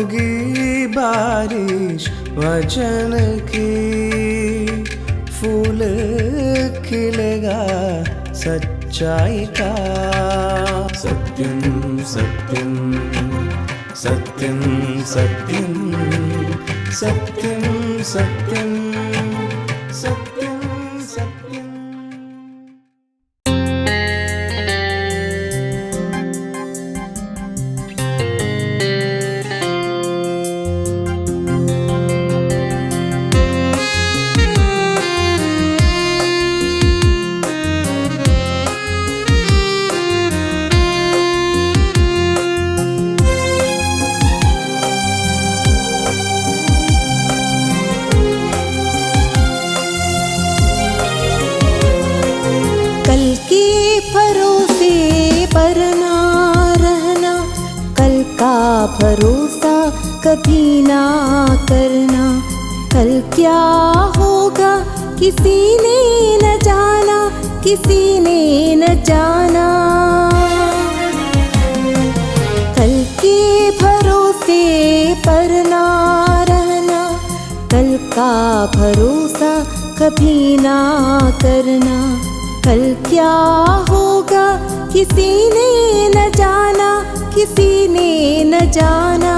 होगी बारिश वचन की, फूल खिलेगा सच्चाई का। सत्यम सत्यम सत्यम सत्यम सत्यम सत्यम सत्यम सत्यम। भरोसा कभी ना करना, कल क्या होगा किसी ने न जाना, किसी ने न जाना। कल के भरोसे पर ना रहना, कल का भरोसा कभी ना करना, कल क्या होगा किसी ने न जाना, किसी ने न जाना।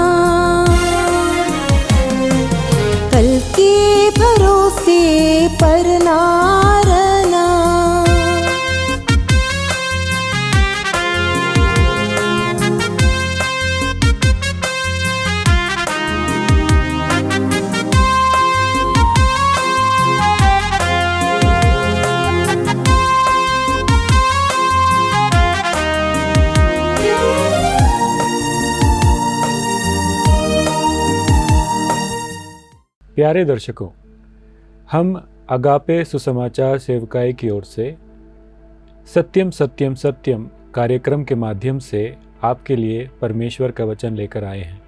कल के भरोसे पर ना रहना। प्यारे दर्शकों, हम अगापे सुसमाचार सेवकाई की ओर से सत्यम सत्यम सत्यम कार्यक्रम के माध्यम से आपके लिए परमेश्वर का वचन लेकर आए हैं।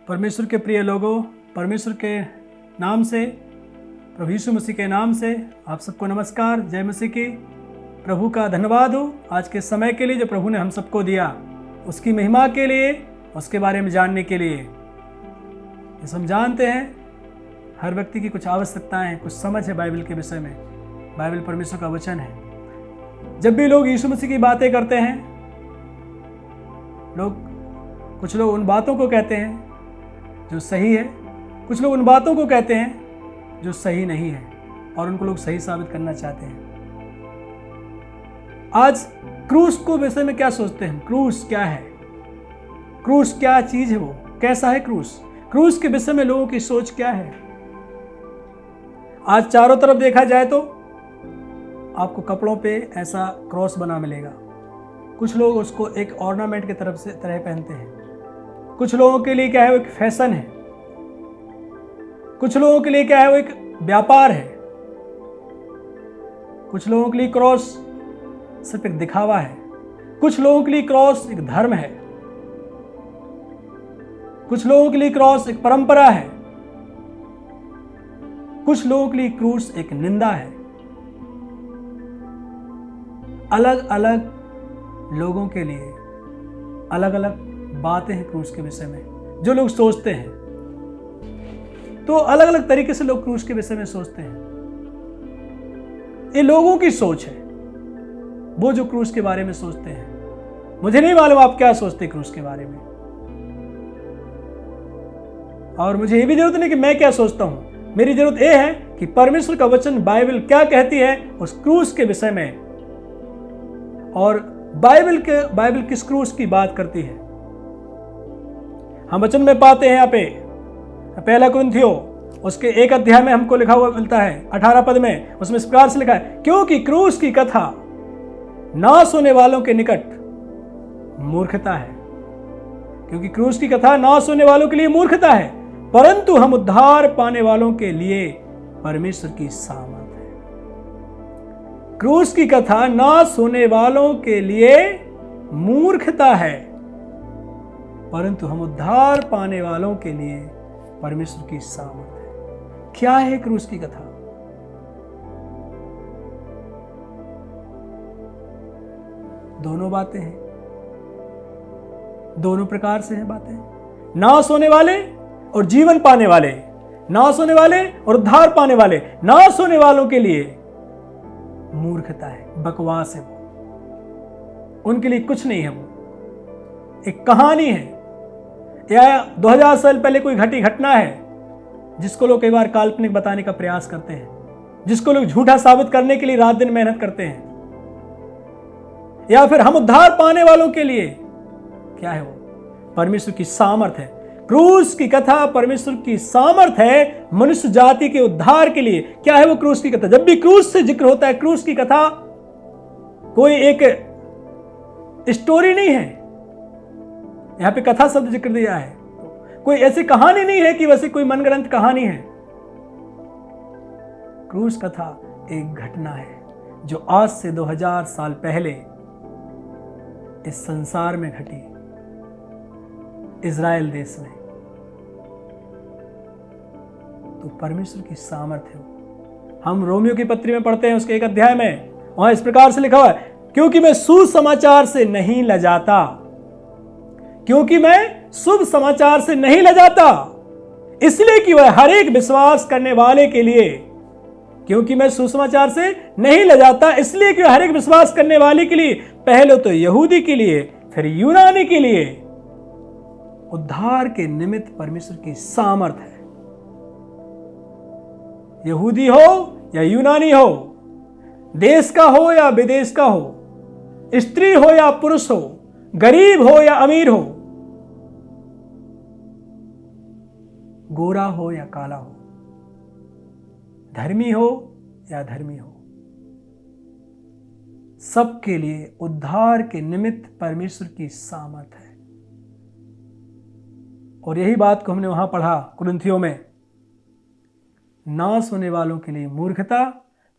परमेश्वर के प्रिय लोगों, परमेश्वर के नाम से, प्रभु यीशु मसीह के नाम से आप सबको नमस्कार, जय मसीह की। प्रभु का धन्यवाद हो आज के समय के लिए जो प्रभु ने हम सबको दिया, उसकी महिमा के लिए, उसके बारे में जानने के लिए। जैसे हम जानते हैं हर व्यक्ति की कुछ आवश्यकताएं, कुछ समझ है बाइबल के विषय में। बाइबल परमेश्वर का वचन है। जब भी लोग यीशु मसीह की बातें करते हैं, कुछ लोग उन बातों को कहते हैं जो सही है, कुछ लोग उन बातों को कहते हैं जो सही नहीं है, और उनको लोग सही साबित करना चाहते हैं। आज क्रूस को विषय में क्या सोचते हैं? क्रूस क्या है? क्रूस क्या चीज है? वो कैसा है क्रूस? क्रूस के विषय में लोगों की सोच क्या है? आज चारों तरफ देखा जाए तो आपको कपड़ों पे ऐसा क्रॉस बना मिलेगा। कुछ लोग उसको एक ऑर्नामेंट की तरह पहनते हैं। कुछ लोगों के लिए क्या है, वो एक फैशन है। कुछ लोगों के लिए क्या है, वो एक व्यापार है। कुछ लोगों के लिए क्रॉस सिर्फ एक दिखावा है। कुछ लोगों के लिए क्रॉस एक धर्म है। कुछ लोगों के लिए क्रॉस एक परंपरा है। कुछ लोगों के लिए क्रूस एक निंदा है। अलग अलग लोगों के लिए अलग अलग बातें हैं क्रूस के विषय में, जो लोग सोचते हैं। तो अलग अलग तरीके से लोग क्रूस के विषय में सोचते हैं। ये लोगों की सोच है, वो जो क्रूस के बारे में सोचते हैं। मुझे नहीं मालूम आप क्या सोचते हैं क्रूस के बारे में, और मुझे ये भी जरूरत नहीं कि मैं क्या सोचता हूं। मेरी जरूरत यह है कि परमेश्वर का वचन बाइबल क्या कहती है उस क्रूस के विषय में, और बाइबल किस क्रूस की बात करती है। हम वचन में पाते हैं यहाँ पे पहला कुरिन्थियों उसके 1 अध्याय में हमको लिखा हुआ मिलता है 18 पद में। उसमें इस प्रकार से लिखा है, क्योंकि क्रूस की कथा नाश होने वालों के निकट मूर्खता है। क्योंकि क्रूस की कथा नाश होने वालों के लिए मूर्खता है, परंतु हम उद्धार पाने वालों के लिए परमेश्वर की सामर्थ है। क्रूस की कथा नाश होने वालों के लिए मूर्खता है, परंतु हम उद्धार पाने वालों के लिए परमेश्वर की सामर्थ है। क्या है क्रूस की कथा? दोनों बातें हैं, दोनों प्रकार से हैं बातें। नाश होने वाले और जीवन पाने वाले, नाश होने वाले और उद्धार पाने वाले, नाश होने वालों के लिए मूर्खता है, बकवास है, उनके लिए कुछ नहीं है। वो एक कहानी है या 2000 साल पहले कोई घटी घटना है जिसको लोग कई बार काल्पनिक बताने का प्रयास करते हैं, जिसको लोग झूठा साबित करने के लिए रात दिन मेहनत करते हैं। या फिर हम उद्धार पाने वालों के लिए क्या है? वो परमेश्वर की सामर्थ है। क्रूस की कथा परमेश्वर की सामर्थ है मनुष्य जाति के उद्धार के लिए। क्या है वो क्रूस की कथा? जब भी क्रूस से जिक्र होता है, क्रूस की कथा कोई एक स्टोरी नहीं है, यहां पे कथा शब्द जिक्र दिया है, कोई ऐसी कहानी नहीं है कि वैसे कोई मनगढ़ंत कहानी है। क्रूस कथा एक घटना है जो आज से 2000 साल पहले इस संसार में घटी, इज़राइल देश में। तो परमेश्वर की सामर्थ्य है। हम रोमियो की पत्री में पढ़ते हैं, उसके एक अध्याय में, वहां इस प्रकार से लिखा हुआ है, क्योंकि मैं सुसमाचार से नहीं लजाता, क्योंकि मैं शुभ समाचार से नहीं लजाता, इसलिए कि वह हर एक विश्वास करने वाले के लिए, क्योंकि मैं सुसमाचार से नहीं लजाता इसलिए कि वह हर एक विश्वास करने वाले के लिए, पहले तो यहूदी के लिए फिर यूनानी के लिए उद्धार के निमित्त परमेश्वर की सामर्थ है। यहूदी हो या यूनानी हो, देश का हो या विदेश का हो, स्त्री हो या पुरुष हो, गरीब हो या अमीर हो, गोरा हो या काला हो, धर्मी हो या धर्मी हो, सबके लिए उद्धार के निमित्त परमेश्वर की सामर्थ है। और यही बात को हमने वहां पढ़ा कुरिन्थियों में, नाश होने वालों के लिए मूर्खता,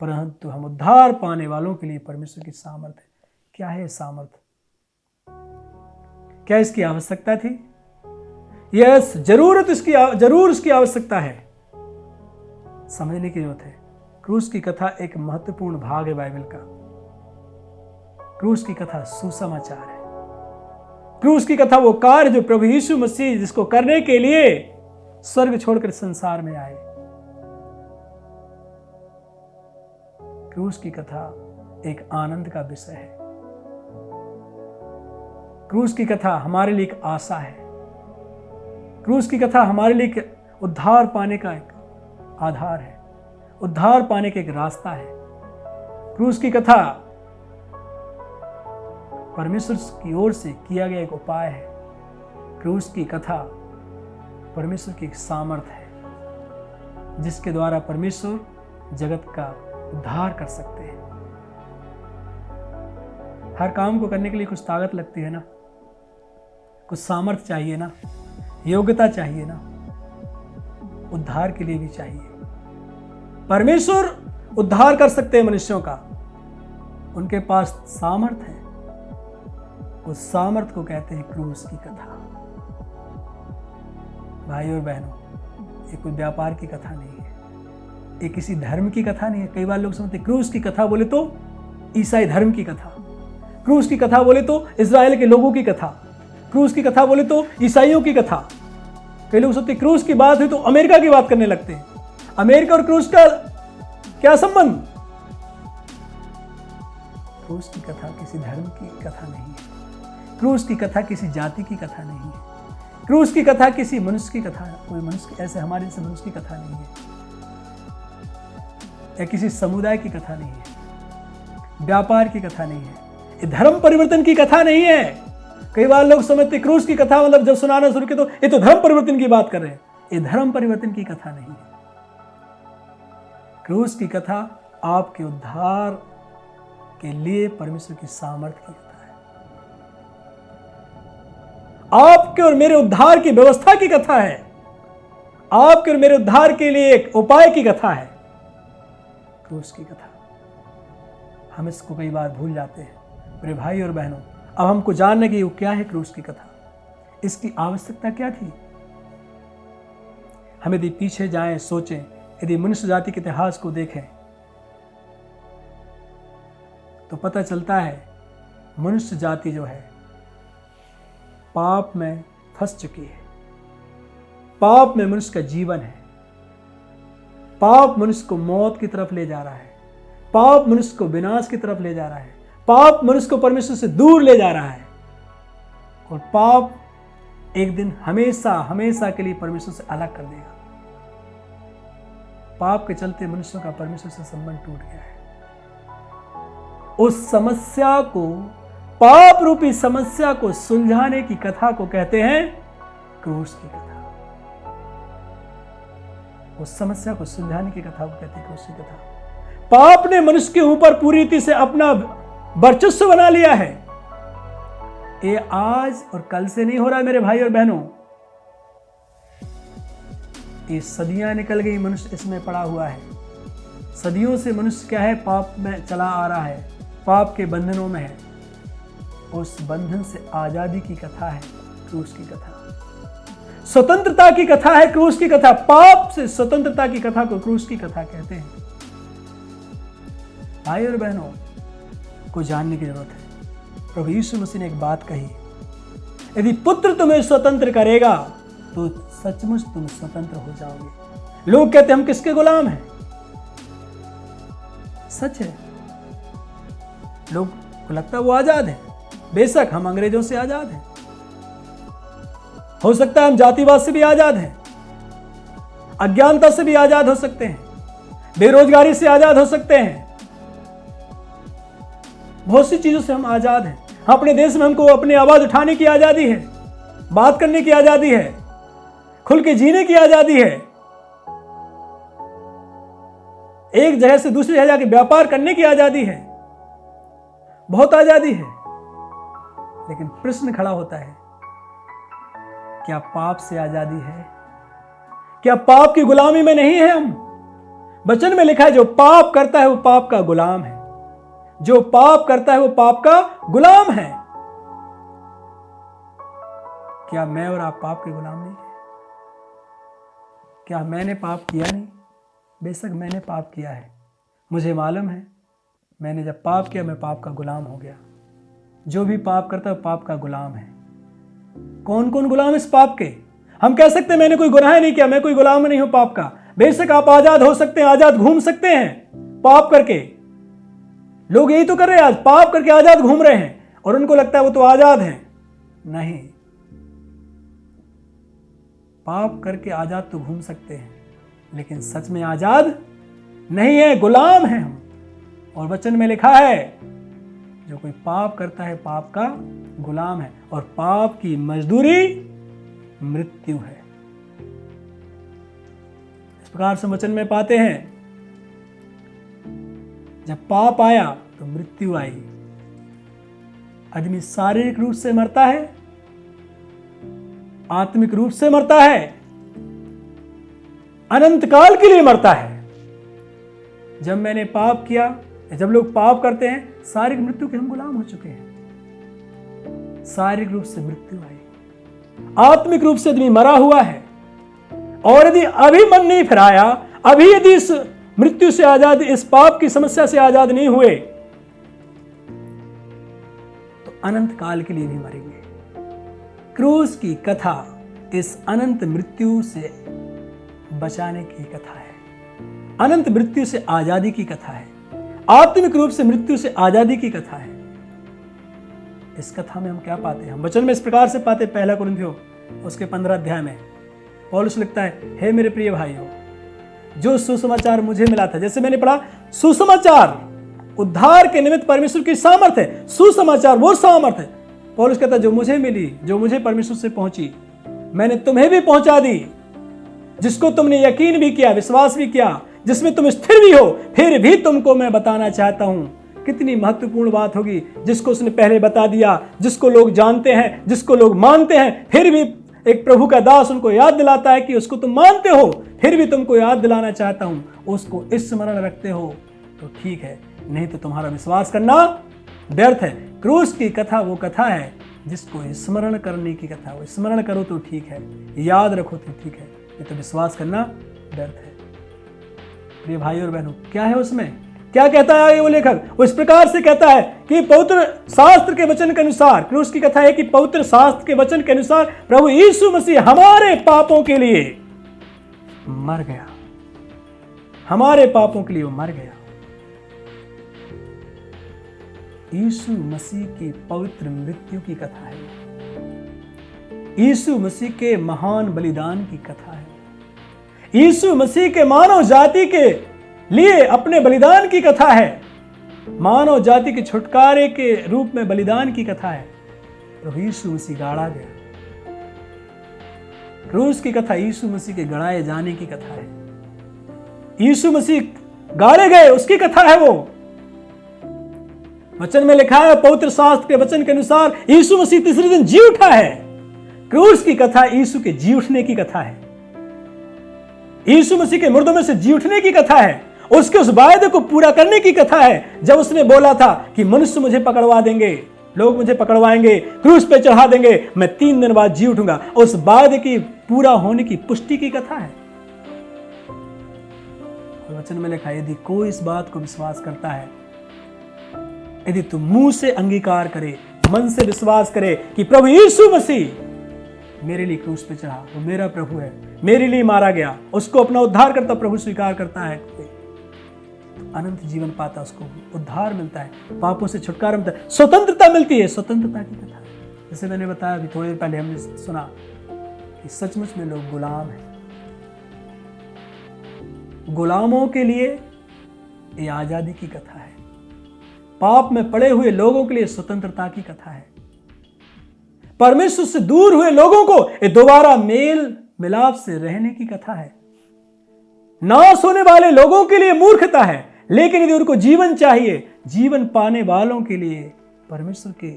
परंतु हम उद्धार पाने वालों के लिए परमेश्वर की सामर्थ है। क्या है सामर्थ? क्या इसकी आवश्यकता थी? यस, जरूर इसकी आवश्यकता है, समझने की जरूरत है। क्रूस की कथा एक महत्वपूर्ण भाग है बाइबल का। क्रूस की कथा सुसमाचार है। क्रूस की कथा वो कार्य जो प्रभु यीशु मसीह जिसको करने के लिए स्वर्ग छोड़कर संसार में आए। क्रूस की कथा एक आनंद का विषय है। क्रूस की कथा हमारे लिए एक आशा है। क्रूस की कथा हमारे लिए उद्धार पाने का एक आधार है, उद्धार पाने का एक रास्ता है। क्रूस की कथा परमेश्वर की ओर से किया गया एक उपाय है। क्रूस की कथा परमेश्वर की एक सामर्थ है जिसके द्वारा परमेश्वर जगत का उद्धार कर सकते हैं। हर काम को करने के लिए कुछ ताकत लगती है ना, कुछ सामर्थ चाहिए ना, योग्यता चाहिए ना, उद्धार के लिए भी चाहिए। परमेश्वर उद्धार कर सकते हैं मनुष्यों का, उनके पास सामर्थ है। उस सामर्थ को कहते हैं क्रूस की कथा। भाई और बहनों, ये कोई व्यापार की कथा नहीं है, ये किसी धर्म की कथा नहीं है। कई बार लोग समझते क्रूस की कथा बोले तो ईसाई धर्म की कथा, क्रूस की कथा बोले तो इजराइल के लोगों की कथा, क्रूस की कथा बोले तो ईसाइयों की कथा। कई लोग सोचते क्रूस की बात हुई तो अमेरिका की बात करने लगते हैं। अमेरिका और क्रूस का क्या संबंध? क्रूस की कथा किसी धर्म की कथा नहीं है। क्रूस की कथा किसी जाति की कथा नहीं है। क्रूस की कथा किसी मनुष्य की कथा, कोई मनुष्य ऐसे हमारे जैसे मनुष्य की कथा नहीं है, या किसी समुदाय की कथा नहीं है, व्यापार की कथा नहीं है, ये धर्म परिवर्तन की कथा नहीं है। कई बार लोग समझते क्रूस की कथा मतलब जब सुनाना शुरू किया तो ये तो धर्म परिवर्तन की बात कर रहे हैं। ये धर्म परिवर्तन की कथा नहीं है। क्रूस की कथा आपके उद्धार के लिए परमेश्वर की सामर्थ्य की कथा है। आपके और मेरे उद्धार की व्यवस्था की कथा है। आपके और मेरे उद्धार के लिए एक उपाय की कथा है क्रूस की कथा। हम इसको कई बार भूल जाते हैं। मेरे भाई और बहनों, अब हमको जानने की क्या है क्रूस की कथा, इसकी आवश्यकता क्या थी। हम यदि पीछे जाएं, सोचें, यदि मनुष्य जाति के इतिहास को देखें तो पता चलता है मनुष्य जाति जो है पाप में फंस चुकी है। पाप में मनुष्य का जीवन है। पाप मनुष्य को मौत की तरफ ले जा रहा है। पाप मनुष्य को विनाश की तरफ ले जा रहा है। पाप मनुष्य को परमेश्वर से दूर ले जा रहा है। और पाप एक दिन हमेशा हमेशा के लिए परमेश्वर से अलग कर देगा। पाप के चलते मनुष्यों का परमेश्वर से संबंध टूट गया है। उस समस्या को, पाप रूपी समस्या को सुलझाने की कथा को कहते हैं क्रूस की कथा। उस समस्या को सुलझाने की कथा को कहते हैं क्रूस की कथा। पाप ने मनुष्य के ऊपर पूरी रीति से अपना वर्चस्व बना लिया है। ये आज और कल से नहीं हो रहा है मेरे भाई और बहनों। ये सदियां निकल गई, मनुष्य इसमें पड़ा हुआ है। सदियों से मनुष्य क्या है, पाप में चला आ रहा है, पाप के बंधनों में है। उस बंधन से आजादी की कथा है क्रूस की कथा। स्वतंत्रता की कथा है क्रूस की कथा। पाप से स्वतंत्रता की कथा को क्रूस की कथा कहते हैं। भाई और बहनों को जानने की जरूरत है। प्रभु यीशु मसीह ने एक बात कही, यदि पुत्र तुम्हें स्वतंत्र करेगा तो सचमुच तुम स्वतंत्र हो जाओगे। लोग कहते हैं हम किसके गुलाम हैं? सच है, लोग को लगता है वो आजाद है। बेशक हम अंग्रेजों से आजाद हैं, हो सकता है हम जातिवाद से भी आजाद हैं, अज्ञानता से भी आजाद हो सकते हैं, बेरोजगारी से आजाद हो सकते हैं, बहुत सी चीजों से हम आजाद हैं। अपने देश में हमको अपनी आवाज उठाने की आजादी है, बात करने की आजादी है, खुल के जीने की आजादी है, एक जगह से दूसरी जगह जाके व्यापार करने की आजादी है, बहुत आजादी है। लेकिन प्रश्न खड़ा होता है, क्या पाप से आजादी है? क्या पाप की गुलामी में नहीं है हम? वचन में लिखा है जो पाप करता है वो पाप का गुलाम है। जो पाप करता है वो पाप का गुलाम है। क्या मैं और आप पाप के गुलाम नहीं है? क्या मैंने पाप किया नहीं? बेशक मैंने पाप किया है, मुझे मालूम है। मैंने जब पाप किया मैं पाप का गुलाम हो गया। जो भी पाप करता है पाप का गुलाम है। कौन कौन गुलाम है इस पाप के? हम कह सकते हैं मैंने कोई गुनाह नहीं किया, मैं कोई गुलाम नहीं हूं पाप का। बेशक आप आजाद हो सकते हैं, आजाद घूम सकते हैं पाप करके। लोग यही तो कर रहे हैं, आज पाप करके आजाद घूम रहे हैं और उनको लगता है वो तो आजाद हैं। नहीं, पाप करके आजाद तो घूम सकते हैं लेकिन सच में आजाद नहीं है, गुलाम हैं हम। और वचन में लिखा है जो कोई पाप करता है पाप का गुलाम है और पाप की मजदूरी मृत्यु है। इस प्रकार से वचन में पाते हैं जब पाप आया तो मृत्यु आई। आदमी शारीरिक रूप से मरता है, आत्मिक रूप से मरता है, अनंत काल के लिए मरता है। जब मैंने पाप किया, जब लोग पाप करते हैं शारीरिक मृत्यु के हम गुलाम हो चुके हैं। शारीरिक रूप से मृत्यु आई, आत्मिक रूप से आदमी मरा हुआ है। और यदि अभी मन नहीं फिराया, अभी यदि इस मृत्यु से आजाद, इस पाप की समस्या से आजाद नहीं हुए तो अनंत काल के लिए भी मरेंगे। क्रूस की कथा इस अनंत मृत्यु से बचाने की कथा है, अनंत मृत्यु से आजादी की कथा है, आत्मिक रूप से मृत्यु से आजादी की कथा है। इस कथा में हम क्या पाते हैं? हम वचन में इस प्रकार से पाते हैं, 1 कुरिन्थियों उसके 15 अध्याय में पौलुस लिखता है, हे मेरे प्रिय भाइयों, जो सुसमाचार मुझे मिला था, जैसे मैंने पढ़ा, सुसमाचार उद्धार के निमित्त परमेश्वर की सामर्थ है। सुसमाचार वो सामर्थ है। पौलुस कहता है जो मुझे मिली, जो मुझे परमेश्वर से पहुंची, मैंने तुम्हें भी पहुंचा दी, जिसको तुमने यकीन भी किया, विश्वास भी किया, जिसमें तुम स्थिर भी हो। फिर भी तुमको मैं बताना चाहता हूं। कितनी महत्वपूर्ण बात होगी, जिसको उसने पहले बता दिया, जिसको लोग जानते हैं, जिसको लोग मानते हैं, फिर भी एक प्रभु का दास उनको याद दिलाता है कि उसको तुम मानते हो, फिर भी तुमको याद दिलाना चाहता हूं। उसको स्मरण रखते हो तो ठीक है, नहीं तो तुम्हारा विश्वास करना व्यर्थ है। क्रूस की कथा वो कथा है जिसको स्मरण करने की कथा। वो स्मरण करो तो ठीक है, याद रखो तो ठीक है, नहीं तो विश्वास करना व्यर्थ है। प्रिय भाई और बहनों, क्या है उसमें? क्या कहता है आगे वो लेखक? वो इस प्रकार से कहता है कि पवित्र शास्त्र के वचन के अनुसार, क्रूस की कथा है कि पवित्र शास्त्र के वचन के अनुसार प्रभु यीशु मसीह हमारे पापों के लिए मर गया। हमारे पापों के लिए वो मर गया। यीशु मसीह की पवित्र मृत्यु की कथा है। यीशु मसीह के महान बलिदान की कथा है। यीशु मसीह के मानव जाति के लिए अपने बलिदान की कथा है। मानव जाति के छुटकारे के रूप में बलिदान की कथा है। प्रभु यीशु मसीह गाड़ा गया। क्रूस की कथा यीशु मसीह के गड़ाए जाने की कथा है। यीशु मसीह गाड़े गए उसकी कथा है। वो वचन में लिखा है, पवित्र शास्त्र के वचन के अनुसार यीशु मसीह तीसरे दिन जी उठा है। क्रूस की कथा यीशु के जी उठने की कथा है। यीशु मसीह के मुर्दों में से जी उठने की कथा है। उसके उस वायदे को पूरा करने की कथा है जब उसने बोला था कि मनुष्य मुझे पकड़वा देंगे, लोग मुझे पकड़वाएंगे, क्रूस पे चढ़ा देंगे, मैं 3 दिन बाद जी उठूंगा। उस वायदे की पूरा होने की पुष्टि की कथा है। वचन में लिखा, यदि कोई इस बात को विश्वास करता है, यदि तू मुंह से अंगीकार करे, मन से विश्वास करे कि प्रभु यीशु मसीह मेरे लिए क्रूस पे चढ़ा, वो मेरा प्रभु है, मेरे लिए मारा गया, उसको अपना उद्धार करता प्रभु स्वीकार करता है, तो अनंत जीवन पाता, उसको उद्धार मिलता है, पापों से छुटकारा मिलता है, स्वतंत्रता मिलती है। स्वतंत्रता की कथा है। जैसे मैंने बताया अभी थोड़ी देर पहले हमने सुना कि सचमुच में लोग गुलाम हैं। गुलामों के लिए ये आजादी की कथा है। पाप में पड़े हुए लोगों के लिए स्वतंत्रता की कथा है। परमेश्वर से दूर हुए लोगों को ये दोबारा मेल मिलाप से रहने की कथा है। नाश होने वाले लोगों के लिए मूर्खता है, लेकिन यदि उनको जीवन चाहिए, जीवन पाने वालों के लिए परमेश्वर के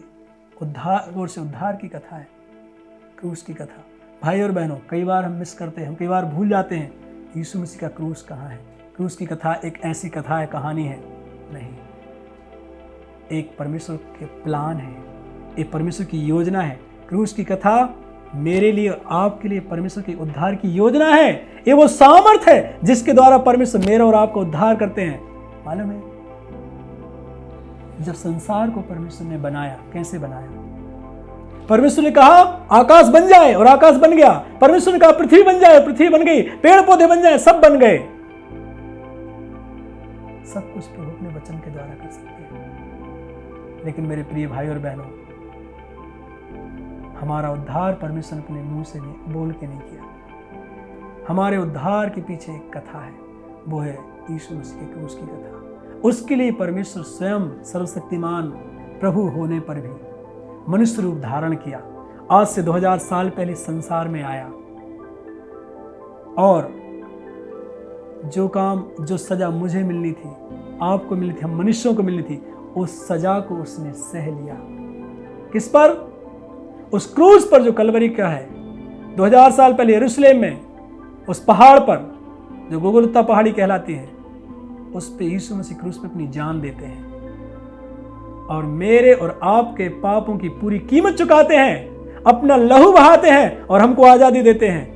उद्धार ओर से उद्धार की कथा है। क्रूस की कथा। भाई और बहनों, कई बार हम मिस करते हैं, हम कई बार भूल जाते हैं यीशु मसीह का क्रूस कहाँ है। क्रूस की कथा एक ऐसी कथा है, कहानी है नहीं, एक परमेश्वर के प्लान है, एक परमेश्वर की योजना है। क्रूस की कथा मेरे लिए और आपके लिए परमेश्वर की उद्धार की योजना है। ये वो सामर्थ है जिसके द्वारा परमेश्वर मेरा और आपका उद्धार करते हैं। मालूम है, जब संसार को परमेश्वर ने बनाया, कैसे बनाया? परमेश्वर ने कहा आकाश बन जाए और आकाश बन गया। परमेश्वर ने कहा पृथ्वी बन जाए, पृथ्वी बन गई। पेड़ पौधे बन जाए, सब बन गए। सब कुछ प्रभु अपने वचन के द्वारा कर सकते हैं। लेकिन मेरे प्रिय भाई और बहनों, हमारा उद्धार परमेश्वर ने अपने मुंह से नहीं बोल के नहीं किया। हमारे उद्धार के पीछे एक कथा है, वो है यीशु मसीह के क्रूस की कथा। उसके लिए परमेश्वर स्वयं सर्वशक्तिमान प्रभु होने पर भी मनुष्य रूप धारण किया। आज से 2000 साल पहले संसार में आया और जो काम, जो सजा मुझे मिलनी थी, आपको मिलनी थी, हम मनुष्यों को मिलनी थी, उस सजा को उसने सह लिया। किस पर? उस क्रूस पर जो कलवरी का है। 2000 साल पहले यरूशलेम में उस पहाड़ पर जो गोगोल्ता पहाड़ी कहलाती है, उस पे यीशु मसीह क्रूस पे अपनी जान देते हैं और मेरे और आपके पापों की पूरी कीमत चुकाते हैं, अपना लहू बहाते हैं और हमको आजादी देते हैं।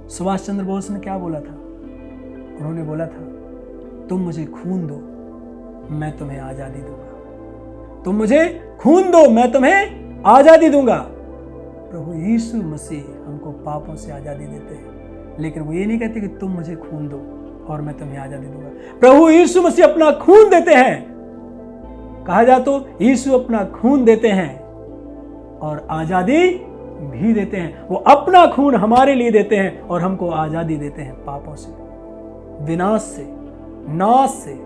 सुभाष चंद्र बोस ने क्या बोला था? उन्होंने बोला था, तुम मुझे खून दो, मैं तुम्हें आजादी दूंगा। तुम मुझे खून दो, मैं तुम्हें आजादी दूंगा। प्रभु यीशु मसीह हमको पापों से आजादी देते हैं, लेकिन वो ये नहीं कहते कि तुम मुझे खून दो और मैं तुम्हें आजादी दूंगा। प्रभु यीशु मसीह अपना खून देते हैं। कहा जाए तो यीशु अपना खून देते हैं और आजादी भी देते हैं। वो अपना खून हमारे लिए देते हैं और हमको आजादी देते हैं पापों से, विनाश से, नाश से।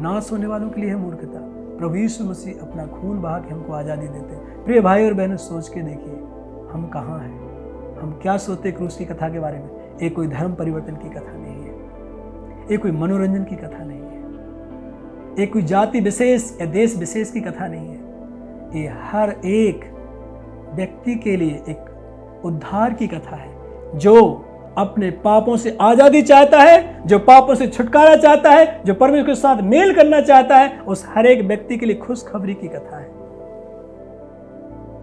नाश होने वालों के लिए है मूर्खता। प्रभु यीशु मसीह अपना खून बहा के हमको आजादी देते हैं। प्रिय भाई और बहनों, सोच के देखिए हम कहाँ हैं, हम क्या सोचते क्रूस की कथा के बारे में। ये कोई धर्म परिवर्तन की कथा नहीं है, ये कोई मनोरंजन की कथा नहीं है, ये कोई जाति विशेष या देश विशेष की कथा नहीं है। ये हर एक व्यक्ति के लिए एक उद्धार की कथा है। जो अपने पापों से आजादी चाहता है, जो पापों से छुटकारा चाहता है, जो परमेश्वर के साथ मेल करना चाहता है, उस हर एक व्यक्ति के लिए खुशखबरी की कथा है।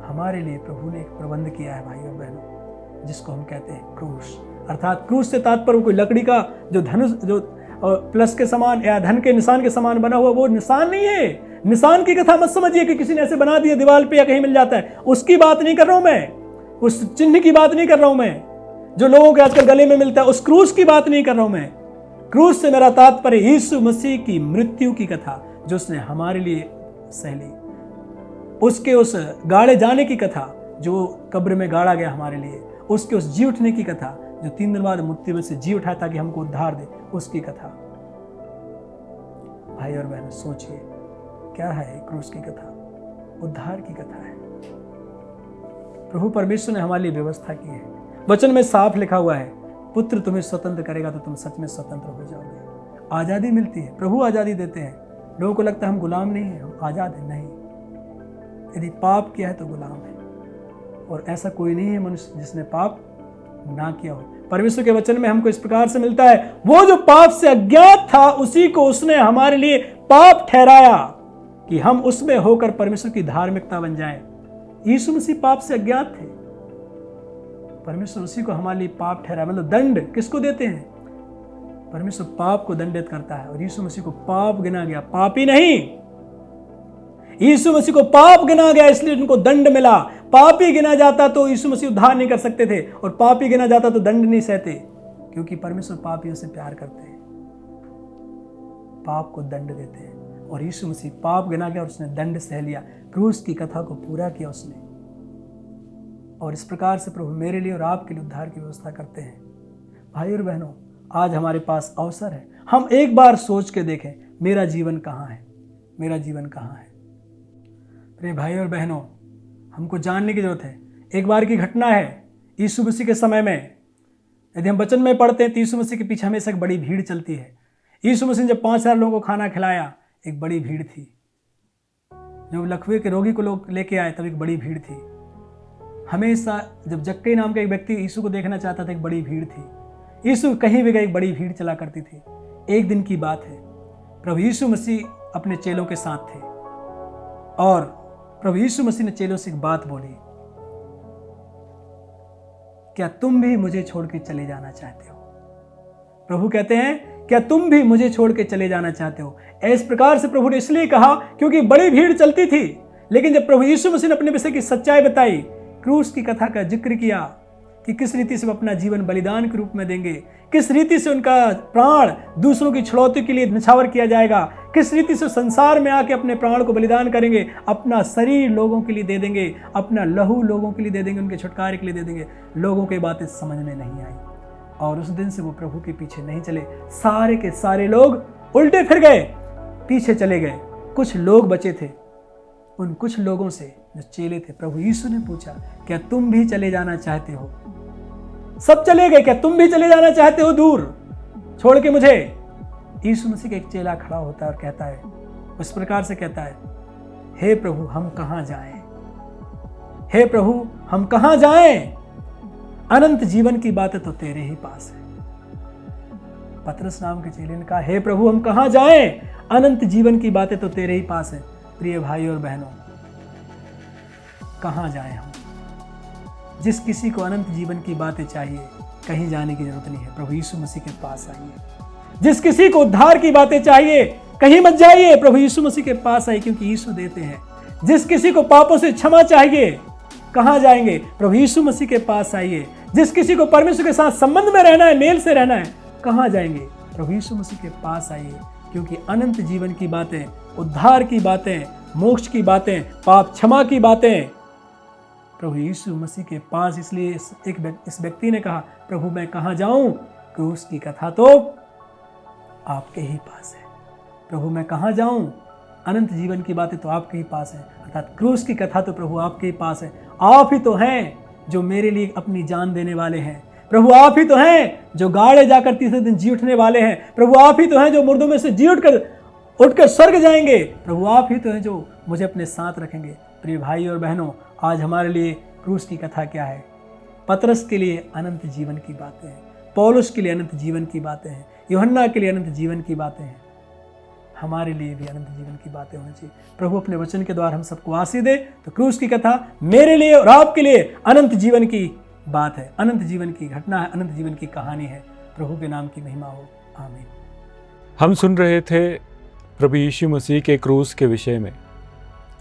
हमारे लिए प्रभु ने एक प्रबंध किया है भाई और बहनों, जिसको हम कहते हैं क्रूस। अर्थात क्रूस से तात्पर्य कोई लकड़ी का जो धनुष, जो प्लस के समान या धन के निशान के समान बना हुआ, वो निशान नहीं है। निशान की कथा मत समझिए कि किसी ने ऐसे बना दिया दीवार पे या कहीं मिल जाता है, उसकी बात नहीं कर रहा हूं मैं, उस चिन्ह की बात नहीं कर रहा हूं मैं जो लोगों के आजकल गले में मिलता है, उस क्रूस की बात नहीं कर रहा हूं मैं। क्रूस से मेरा तात्पर्य यीशु मसीह की मृत्यु की कथा जो उसने हमारे लिए सह ली, उसके उस गाड़े जाने की कथा जो कब्र में गाड़ा गया हमारे लिए, उसके उस जी उठने की कथा जो 3 दिन बाद मृत्यु में से जी उठाया ताकि हमको उद्धार दे, उसकी कथा। भाई और बहन सोचिए, क्या है क्रूस की कथा? उद्धार की कथा है। प्रभु परमेश्वर ने हमारे लिए व्यवस्था की है। वचन में साफ लिखा हुआ है, पुत्र तुम्हें स्वतंत्र करेगा तो तुम सच में स्वतंत्र हो जाओगे। आजादी मिलती है, प्रभु आजादी देते हैं। लोगों को लगता है हम गुलाम नहीं हैं, हम आजाद हैं। नहीं, यदि पाप किया है तो गुलाम है, और ऐसा कोई नहीं है मनुष्य जिसने पाप ना किया हो। परमेश्वर के वचन में हमको इस प्रकार से मिलता है, वो जो पाप से अज्ञात था उसी को उसने हमारे लिए पाप ठहराया कि हम उसमें होकर परमेश्वर की धार्मिकता बन जाएं। यीशु मसीह पाप से अज्ञात थे, परमेश्वर उसी को हमारे लिए पाप ठहराया। मतलब दंड किसको देते हैं? परमेश्वर पाप को दंडित करता है, और यीशु मसीह को पाप गिना गया, पापी नहीं, यीशु मसीह को पाप गिना गया इसलिए उनको दंड मिला। पापी गिना जाता तो यीशु मसीह उद्धार नहीं कर सकते थे, और पापी गिना जाता तो दंड नहीं सहते, क्योंकि परमेश्वर पापियों से प्यार करते हैं, पाप को दंड देते हैं। और यीशु मसीह पाप गिना गया और उसने दंड सह लिया, क्रूस की कथा को पूरा किया उसने। और इस प्रकार से प्रभु मेरे लिए और आपके लिए उद्धार की व्यवस्था करते हैं। भाई और बहनों, आज हमारे पास अवसर है, हम एक बार सोच के देखें, मेरा जीवन कहाँ है, मेरा जीवन कहाँ है। अरे भाई और बहनों, हमको जानने की जरूरत है। एक बार की घटना है, यीशु मसीह के समय में यदि हम वचन में पढ़ते हैं तो यीशु मसीह के पीछे हमेशा एक बड़ी भीड़ चलती है। यीशु मसीह ने जब 5000 लोगों को खाना खिलाया, एक बड़ी भीड़ थी। जब लकवे के रोगी को लोग लेके आए तब एक बड़ी भीड़ थी। हमेशा जब जक्कई नाम का एक व्यक्ति यीशु को देखना चाहता था, एक बड़ी भीड़ थी। यीशु कहीं भी गए एक बड़ी भीड़ चला करती थी। एक दिन की बात है, प्रभु यीशु मसीह अपने चेलों के साथ थे, और प्रभु यीशु मसीह ने चेलों से एक बात बोली, क्या तुम भी मुझे छोड़ के चले जाना चाहते हो? प्रभु कहते हैं, क्या तुम भी मुझे छोड़ के चले जाना चाहते हो? इस प्रकार से प्रभु ने इसलिए कहा क्योंकि बड़ी भीड़ चलती थी। लेकिन जब प्रभु यीशु मसीह ने अपने विषय की सच्चाई बताई, क्रूस की कथा का जिक्र किया कि किस रीति से वो अपना जीवन बलिदान के रूप में देंगे, किस रीति से उनका प्राण दूसरों की छुड़ौती के लिए निछावर किया जाएगा, किस रीति से संसार में आके अपने प्राण को बलिदान करेंगे, अपना शरीर लोगों के लिए दे देंगे, अपना लहू लोगों के लिए दे देंगे, उनके छुटकारे के लिए दे देंगे। लोगों की बातें समझ में नहीं आई, और उस दिन से वो प्रभु के पीछे नहीं चले। सारे के सारे लोग उल्टे फिर गए, पीछे चले गए। कुछ लोग बचे थे। उन कुछ लोगों से जो चेले थे, प्रभु यीशु ने पूछा, क्या तुम भी चले जाना चाहते हो? सब चले गए, क्या तुम भी चले जाना चाहते हो दूर छोड़ के मुझे? यीशु मसीह का एक चेला खड़ा होता है और कहता है, उस प्रकार से कहता है, हे प्रभु हम कहां जाएं? हे प्रभु हम कहां जाएं? अनंत जीवन की बातें तो तेरे ही पास है। पतरस नाम के चेले ने कहा, हे प्रभु हम कहां जाएं? अनंत जीवन की बातें तो तेरे ही पास है। प्रिय भाई और बहनों, कहां जाएं हम? जिस किसी को अनंत जीवन की बातें चाहिए, कहीं जाने की जरूरत नहीं है, प्रभु यीशु मसीह के पास आइए। जिस किसी को उद्धार की बातें चाहिए, कहीं मत जाइए, प्रभु यीशु मसीह के पास आइए, क्योंकि यीशु देते हैं। जिस किसी को पापों से क्षमा चाहिए, कहां जाएंगे? प्रभु यीशु मसीह के पास आइए। जिस किसी को परमेश्वर के साथ संबंध में रहना है, मेल से रहना है, कहां जाएंगे? प्रभु यीशु मसीह के पास आइए, क्योंकि अनंत जीवन की बातें, उद्धार की बातें, मोक्ष की बातें, पाप क्षमा की बातें प्रभु यीशु मसीह के पास। इसलिए इस व्यक्ति ने कहा, प्रभु मैं कहां जाऊं? क्रूस की कथा तो आपके ही पास है। प्रभु मैं कहां जाऊं? अनंत जीवन की बातें तो आपके ही पास है, अर्थात क्रूस की कथा तो प्रभु आपके ही पास है। आप ही तो हैं जो मेरे लिए अपनी जान देने वाले हैं। प्रभु आप ही तो हैं जो गाड़े जाकर तीसरे दिन जी उठने वाले हैं। प्रभु आप ही तो हैं जो मुर्दों में से जी उठकर स्वर्ग जाएंगे। प्रभु आप ही तो हैं जो मुझे अपने साथ रखेंगे। प्रिय भाई और बहनों, आज हमारे लिए क्रूस की कथा क्या है? पतरस के लिए अनंत जीवन की बातें हैं, पौलुस के लिए अनंत जीवन की बातें हैं, यूहन्ना के लिए अनंत जीवन की बातें हैं। हमारे लिए भी अनंत जीवन की बातें होनी चाहिए। प्रभु अपने वचन के द्वारा हम सबको आशीष दे। तो क्रूस की कथा मेरे लिए और आपके लिए अनंत जीवन की बात है, अनंत जीवन की घटना है, अनंत जीवन की कहानी है। प्रभु के नाम की महिमा हो। आमीन। हम सुन रहे थे प्रभु यीशु मसीह के क्रूस के विषय में।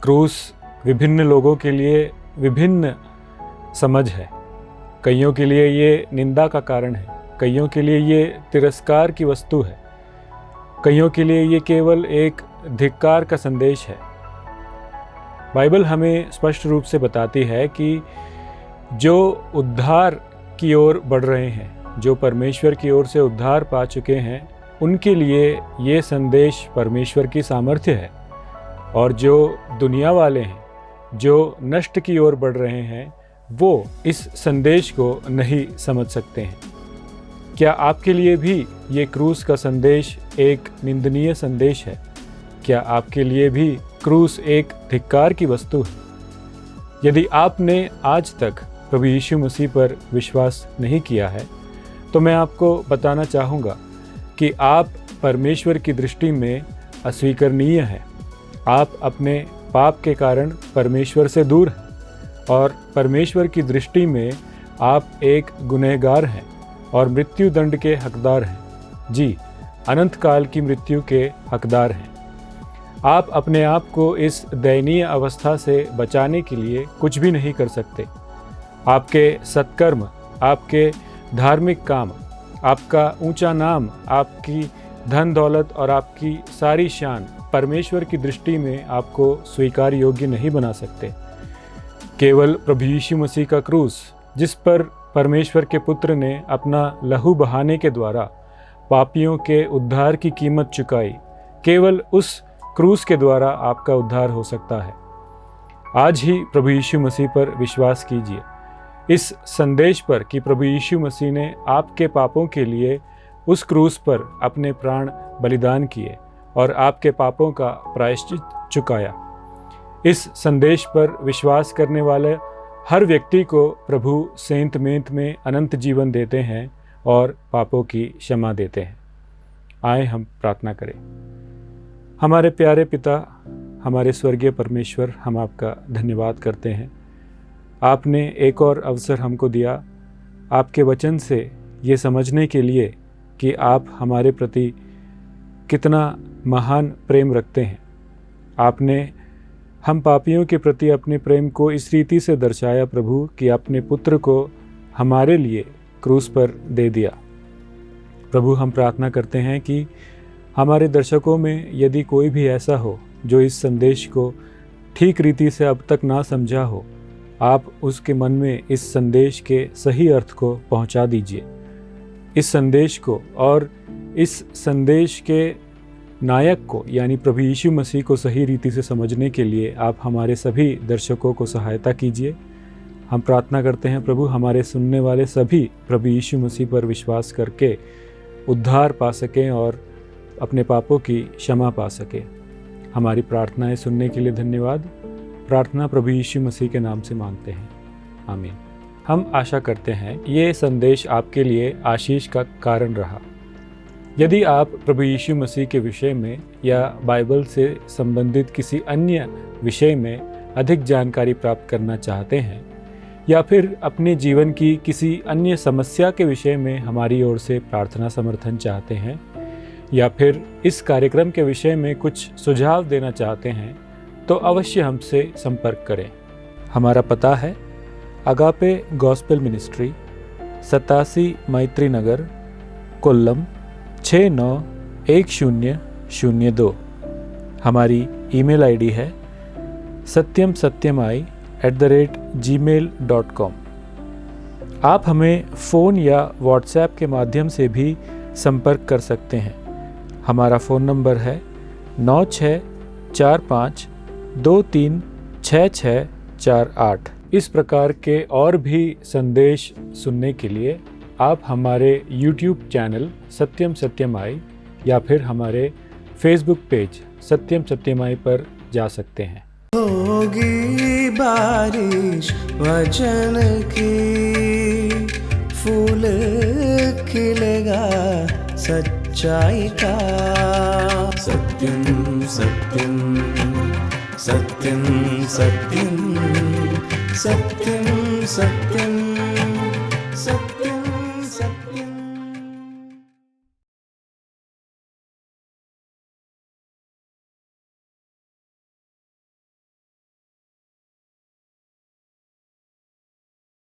क्रूस विभिन्न लोगों के लिए विभिन्न समझ है। कईयों के लिए ये निंदा का कारण है, कईयों के लिए ये तिरस्कार की वस्तु है, कईयों के लिए ये केवल एक धिक्कार का संदेश है। बाइबल हमें स्पष्ट रूप से बताती है कि जो उद्धार की ओर बढ़ रहे हैं, जो परमेश्वर की ओर से उद्धार पा चुके हैं, उनके लिए ये संदेश परमेश्वर की सामर्थ्य है। और जो दुनिया वाले हैं, जो नष्ट की ओर बढ़ रहे हैं, वो इस संदेश को नहीं समझ सकते हैं। क्या आपके लिए भी ये क्रूस का संदेश एक निंदनीय संदेश है? क्या आपके लिए भी क्रूस एक धिक्कार की वस्तु है? यदि आपने आज तक प्रभु यीशु मसीह पर विश्वास नहीं किया है, तो मैं आपको बताना चाहूँगा कि आप परमेश्वर की दृष्टि में अस्वीकरणीय हैं। आप अपने पाप के कारण परमेश्वर से दूर हैं और परमेश्वर की दृष्टि में आप एक गुनहगार हैं और मृत्यु दंड के हकदार हैं। जी, अनंत काल की मृत्यु के हकदार हैं। आप अपने आप को इस दयनीय अवस्था से बचाने के लिए कुछ भी नहीं कर सकते। आपके सत्कर्म, आपके धार्मिक काम, आपका ऊंचा नाम, आपकी धन दौलत और आपकी सारी शान परमेश्वर की दृष्टि में आपको स्वीकार योग्य नहीं बना सकते। केवल प्रभु यीशु मसीह का क्रूस, जिस पर परमेश्वर के पुत्र ने अपना लहू बहाने के द्वारा पापियों के उद्धार की कीमत चुकाई, केवल उस क्रूस के द्वारा आपका उद्धार हो सकता है। आज ही प्रभु यीशु मसीह पर विश्वास कीजिए, इस संदेश पर कि प्रभु यीशु मसीह ने आपके पापों के लिए उस क्रूस पर अपने प्राण बलिदान किए और आपके पापों का प्रायश्चित चुकाया। इस संदेश पर विश्वास करने वाले हर व्यक्ति को प्रभु सेंत मेंत में अनंत जीवन देते हैं और पापों की क्षमा देते हैं। आए हम प्रार्थना करें। हमारे प्यारे पिता, हमारे स्वर्गीय परमेश्वर, हम आपका धन्यवाद करते हैं। आपने एक और अवसर हमको दिया आपके वचन से ये समझने के लिए कि आप हमारे प्रति कितना महान प्रेम रखते हैं। आपने हम पापियों के प्रति अपने प्रेम को इस रीति से दर्शाया प्रभु कि अपने पुत्र को हमारे लिए क्रूस पर दे दिया। प्रभु, हम प्रार्थना करते हैं कि हमारे दर्शकों में यदि कोई भी ऐसा हो जो इस संदेश को ठीक रीति से अब तक ना समझा हो, आप उसके मन में इस संदेश के सही अर्थ को पहुंचा दीजिए। इस संदेश को और इस संदेश के नायक को यानी प्रभु यीशु मसीह को सही रीति से समझने के लिए आप हमारे सभी दर्शकों को सहायता कीजिए। हम प्रार्थना करते हैं प्रभु, हमारे सुनने वाले सभी प्रभु यीशु मसीह पर विश्वास करके उद्धार पा सकें और अपने पापों की क्षमा पा सकें। हमारी प्रार्थनाएं सुनने के लिए धन्यवाद। प्रार्थना प्रभु यीशु मसीह के नाम से मांगते हैं, आमीन। हम आशा करते हैं ये संदेश आपके लिए आशीष का कारण रहा। यदि आप प्रभु यीशु मसीह के विषय में या बाइबल से संबंधित किसी अन्य विषय में अधिक जानकारी प्राप्त करना चाहते हैं या फिर अपने जीवन की किसी अन्य समस्या के विषय में हमारी ओर से प्रार्थना समर्थन चाहते हैं या फिर इस कार्यक्रम के विषय में कुछ सुझाव देना चाहते हैं, तो अवश्य हमसे संपर्क करें। हमारा पता है अगापे गॉस्पेल मिनिस्ट्री, 87 मैत्री नगर, कोल्लम 691002। हमारी ईमेल आईडी है satyamsatyamai@gmail.com। आप हमें फ़ोन या व्हाट्सएप के माध्यम से भी संपर्क कर सकते हैं। हमारा फ़ोन नंबर है 9645236648। इस प्रकार के और भी संदेश सुनने के लिए आप हमारे YouTube चैनल सत्यम सत्यमाई या फिर हमारे Facebook पेज सत्यम सत्यमाई पर जा सकते हैं। होगी बारिश वचन की, फूल खिलेगा सच्चाई का। सत्यम सत्यम सत्यम सत्यम सत्यम सत्यम